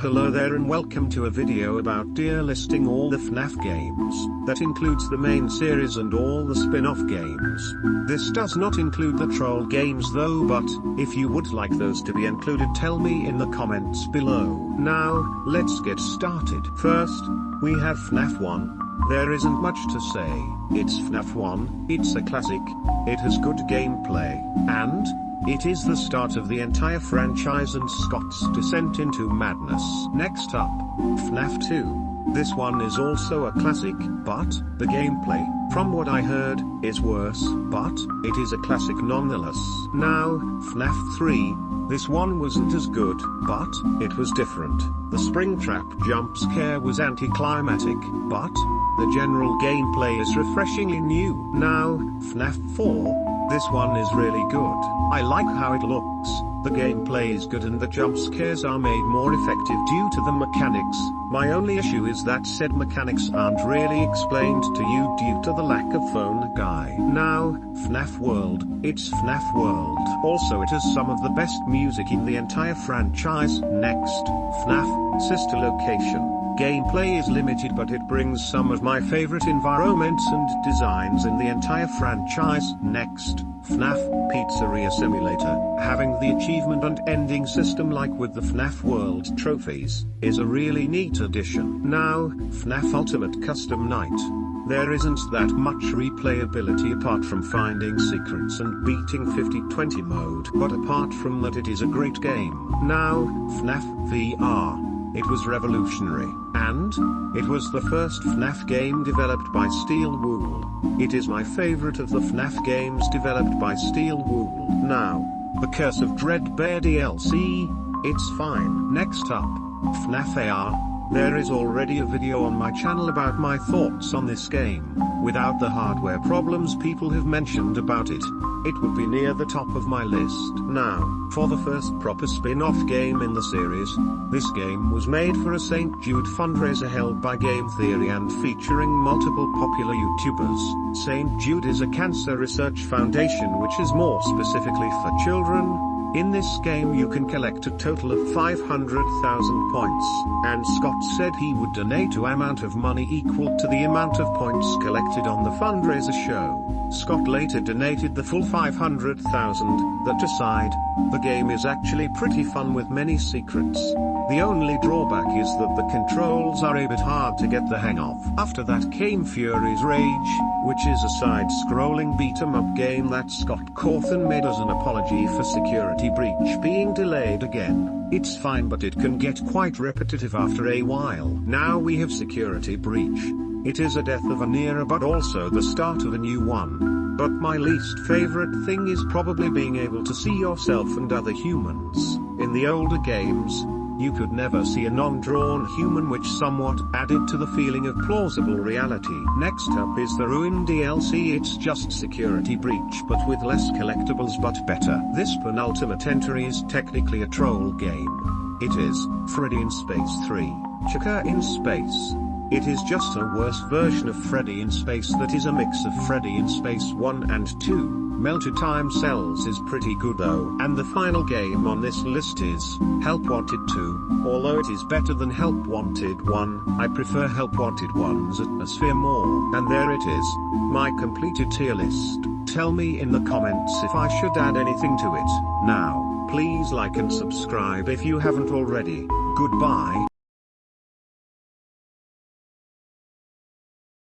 Hello there and welcome to a video about tier listing all the FNaF games. That includes the main series and all the spin-off games. This does not include the troll games though, but if you would like those to be included, tell me in the comments below. Now, let's get started. First, we have FNaF 1. There isn't much to say. It's FNaF 1, it's a classic, it has good gameplay, and it is the start of the entire franchise and Scott's descent into madness. Next up, FNaF 2. This one is also a classic, but the gameplay, from what I heard, is worse, but it is a classic nonetheless. Now, FNaF 3. This one wasn't as good, but it was different. The Springtrap jump scare was anticlimactic, but the general gameplay is refreshingly new. Now, FNaF 4. This one is really good. I like how it looks, the gameplay is good and the jump scares are made more effective due to the mechanics. My only issue is that said mechanics aren't really explained to you due to the lack of phone guy. Now, FNaF World. It's FNaF World. Also it has some of the best music in the entire franchise. Next, FNaF Sister Location. Gameplay is limited but it brings some of my favorite environments and designs in the entire franchise. Next, FNaF Pizzeria Simulator. Having the achievement and ending system like with the FNaF World trophies is a really neat addition. Now, FNaF Ultimate Custom Night. There isn't that much replayability apart from finding secrets and beating 50-20 mode, but apart from that it is a great game. Now, FNaF VR. It was revolutionary, and it was the first FNaF game developed by Steel Wool. It is my favorite of the FNaF games developed by Steel Wool. Now, The Curse of Dread Bear DLC, it's fine. Next up, FNaF AR. There is already a video on my channel about my thoughts on this game. Without the hardware problems people have mentioned about it, it would be near the top of my list. Now, for the first proper spin-off game in the series, this game was made for a St. Jude fundraiser held by Game Theory and featuring multiple popular YouTubers. St. Jude is a cancer research foundation which is more specifically for children. In this game you can collect a total of 500,000 points, and Scott said he would donate an amount of money equal to the amount of points collected on the fundraiser show. Scott later donated the full 500,000. That aside, the game is actually pretty fun with many secrets. The only drawback is that the controls are a bit hard to get the hang of. After that came Fury's Rage, which is a side-scrolling beat-em-up game that Scott Cawthon made as an apology for Security Breach being delayed again. It's fine but it can get quite repetitive after a while. Now we have Security Breach. It is a death of an era but also the start of a new one. But my least favorite thing is probably being able to see yourself and other humans. In the older games, you could never see a non-drawn human, which somewhat added to the feeling of plausible reality. Next up is the Ruin DLC. It's just Security Breach but with less collectibles but better. This penultimate entry is technically a troll game. It is Freddy in Space 3. Chaka in Space. It is just a worse version of Freddy in Space that is a mix of Freddy in Space 1 and 2. Melted Time Cells is pretty good though. And the final game on this list is Help Wanted 2. Although it is better than Help Wanted 1, I prefer Help Wanted 1's atmosphere more. And there it is, my completed tier list. Tell me in the comments if I should add anything to it. Now, please like and subscribe if you haven't already. Goodbye.